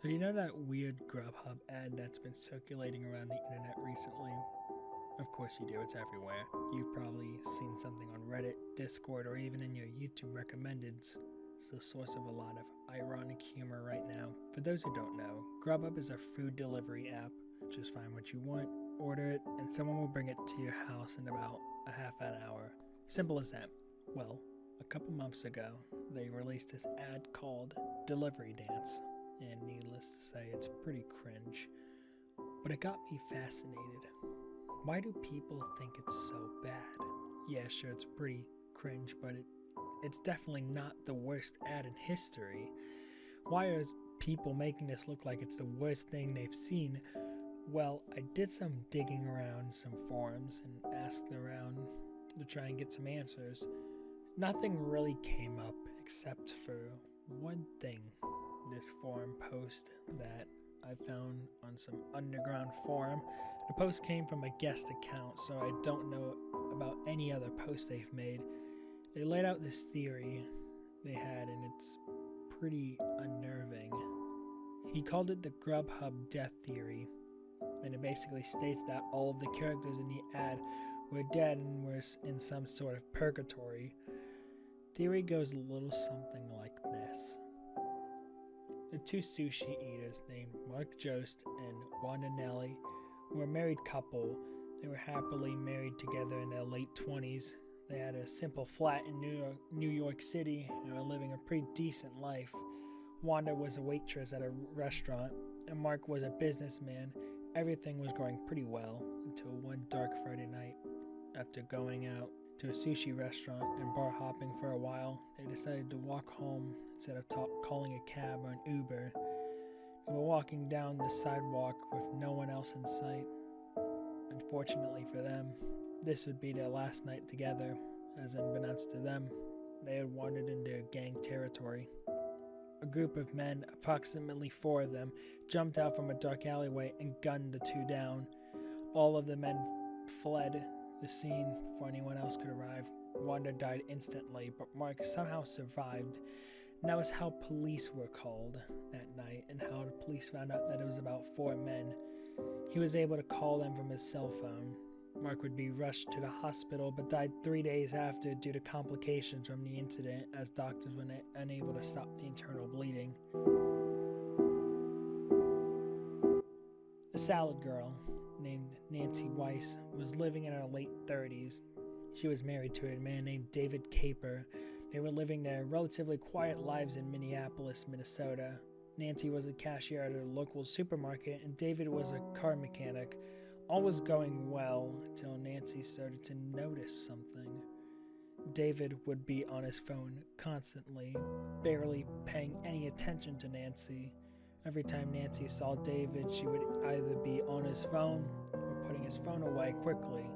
So do you know that weird Grubhub ad that's been circulating around the internet recently? Of course you do, it's everywhere. You've probably seen something on Reddit, Discord, or even in your YouTube recommendeds. It's the source of a lot of ironic humor right now. For those who don't know, Grubhub is a food delivery app. Just find what you want, order it, and someone will bring it to your house in about a half an hour. Simple as that. Well, a couple months ago, they released this ad called Delivery Dance. And needless to say, it's pretty cringe. But it got me fascinated. Why do people think it's so bad? Yeah, sure, it's pretty cringe, but it's definitely not the worst ad in history. Why are people making this look like it's the worst thing they've seen? Well, I did some digging around some forums and asked around to try and get some answers. Nothing really came up except for one thing. This forum post that I found on some underground forum. The post came from a guest account, so I don't know about any other posts they've made. They laid out this theory they had, and it's pretty unnerving. He called it the Grubhub death theory, and it basically states that all of the characters in the ad were dead and were in some sort of purgatory. Theory goes a little something like this. The two sushi eaters named Mark Jost and Wanda were a married couple. They were happily married together in their late 20s. They had a simple flat in New York City and were living a pretty decent life. Wanda was a waitress at a restaurant, and Mark was a businessman. Everything was going pretty well until one dark Friday night. After going out to a sushi restaurant and bar hopping for a while, they decided to walk home instead of calling a cab or an Uber. They were walking down the sidewalk with no one else in sight. Unfortunately for them, this would be their last night together, as unbeknownst to them, they had wandered into gang territory. A group of men, approximately 4 of them, jumped out from a dark alleyway and gunned the two down. All of the men fled the scene before anyone else could arrive. Wanda died instantly, but Mark somehow survived. And that was how police were called that night, and how the police found out that it was about 4 men. He was able to call them from his cell phone. Mark would be rushed to the hospital, but died 3 days after due to complications from the incident, as doctors were unable to stop the internal bleeding. A salad girl named Nancy Weiss was living in her late 30s. She was married to a man named David Caper. They were living their relatively quiet lives in Minneapolis, Minnesota. Nancy was a cashier at a local supermarket, and David was a car mechanic. All was going well until Nancy started to notice something. David would be on his phone constantly, barely paying any attention to Nancy. Every time Nancy saw David, she would either be on his phone or putting his phone away quickly.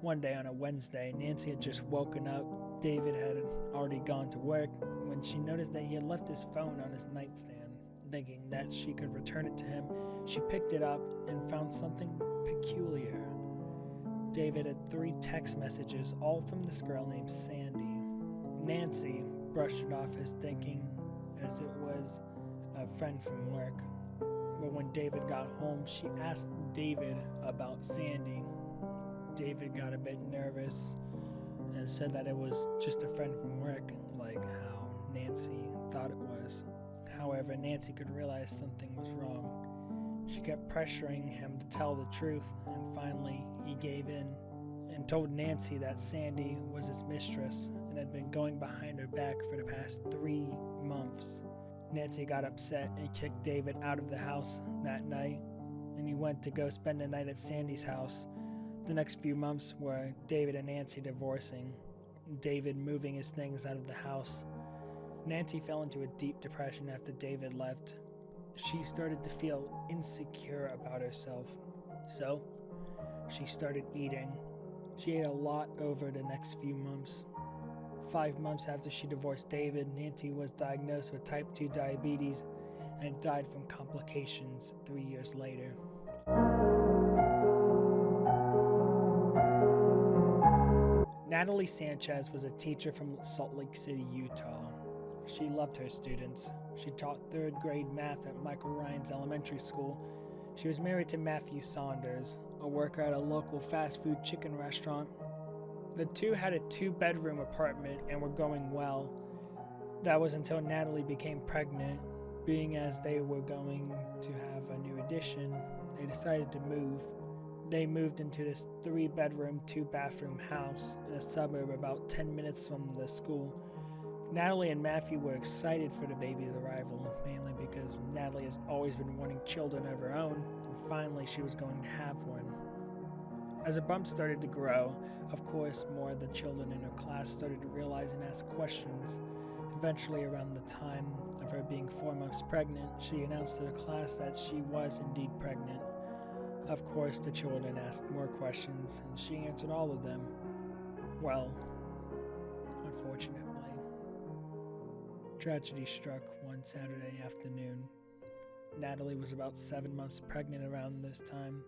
One day on a Wednesday, Nancy had just woken up. David had already gone to work when she noticed that he had left his phone on his nightstand. Thinking that she could return it to him, she picked it up and found something peculiar. David had 3 text messages, all from this girl named Sandy. Nancy brushed it off as thinking as it was a friend from work. But when David got home, she asked David about Sandy. David got a bit nervous and said that it was just a friend from work, like how Nancy thought it was. However, Nancy could realize something was wrong. She kept pressuring him to tell the truth, and finally he gave in and told Nancy that Sandy was his mistress and had been going behind her back for the past 3 months. Nancy got upset and kicked David out of the house that night, and he went to go spend the night at Sandy's house. The next few months were David and Nancy divorcing, David moving his things out of the house. Nancy fell into a deep depression after David left. She started to feel insecure about herself, so she started eating. She ate a lot over the next few months. 5 months after she divorced David, Nancy was diagnosed with type 2 diabetes and died from complications 3 years later. Natalie Sanchez was a teacher from Salt Lake City, Utah. She loved her students. She taught 3rd grade math at Michael Ryan's elementary school. She was married to Matthew Saunders, a worker at a local fast food chicken restaurant. The two had a 2-bedroom apartment and were going well. That was until Natalie became pregnant. Being as they were going to have a new addition, they decided to move. They moved into this 3-bedroom, 2-bathroom house in a suburb about 10 minutes from the school. Natalie and Matthew were excited for the baby's arrival, mainly because Natalie has always been wanting children of her own, and finally she was going to have one. As her bump started to grow, of course, more of the children in her class started to realize and ask questions. Eventually, around the time of her being 4 months pregnant, she announced to the class that she was indeed pregnant. Of course, the children asked more questions, and she answered all of them. Well, unfortunately. Tragedy struck one Saturday afternoon. Natalie was about 7 months pregnant around this time.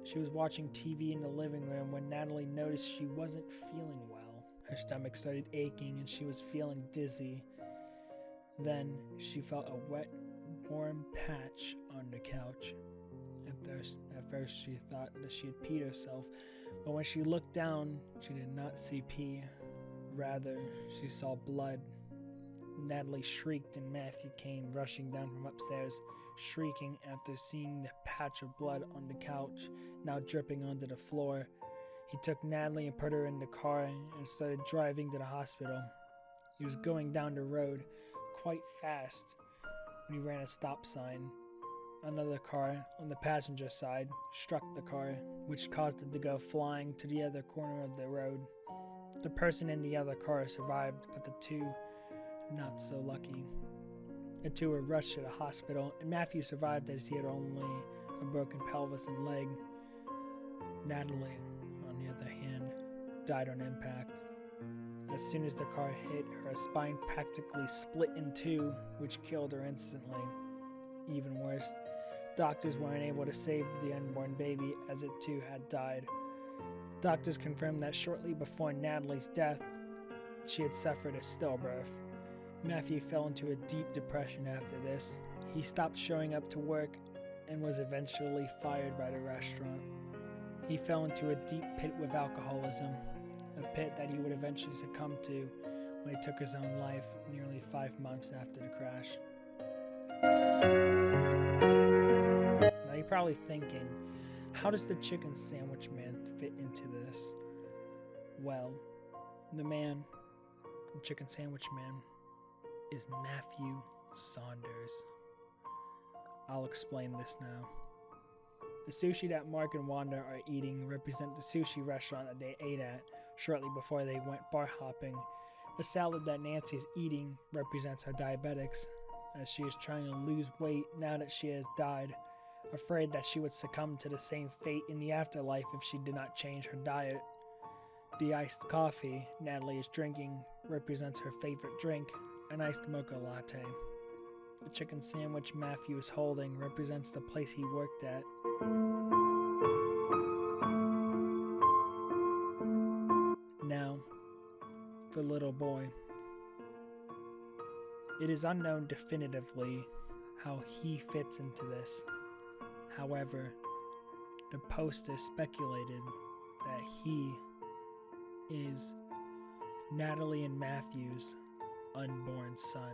She was watching TV in the living room when Natalie noticed she wasn't feeling well. Her stomach started aching and she was feeling dizzy. Then she felt a wet, warm patch on the couch. At first she thought that she had peed herself, but when she looked down, she did not see pee. Rather, she saw blood. Natalie shrieked and Matthew came rushing down from upstairs, shrieking after seeing the patch of blood on the couch, now dripping onto the floor. He took Natalie and put her in the car and started driving to the hospital. He was going down the road quite fast when he ran a stop sign. Another car on the passenger side struck the car, which caused it to go flying to the other corner of the road. The person in the other car survived, but the two not so lucky. The two were rushed to the hospital, and Matthew survived as he had only a broken pelvis and leg. Natalie, on the other hand, died on impact. As soon as the car hit, her spine practically split in two, which killed her instantly. Even worse, doctors were unable to save the unborn baby as it too had died. Doctors confirmed that shortly before Natalie's death, she had suffered a stillbirth. Matthew fell into a deep depression after this. He stopped showing up to work and was eventually fired by the restaurant. He fell into a deep pit with alcoholism, a pit that he would eventually succumb to when he took his own life nearly 5 months after the crash. Now you're probably thinking, how does the chicken sandwich man fit into this? Well, the chicken sandwich man, is Matthew Saunders. I'll explain this now. The sushi that Mark and Wanda are eating represent the sushi restaurant that they ate at shortly before they went bar hopping. The salad that Nancy is eating represents her diabetics, as she is trying to lose weight now that she has died, afraid that she would succumb to the same fate in the afterlife if she did not change her diet. The iced coffee Natalie is drinking represents her favorite drink, an iced mocha latte. The chicken sandwich Matthew is holding represents the place he worked at. Now, the little boy. It is unknown definitively how he fits into this. However, the poster speculated that he is Natalie and Matthew's unborn son.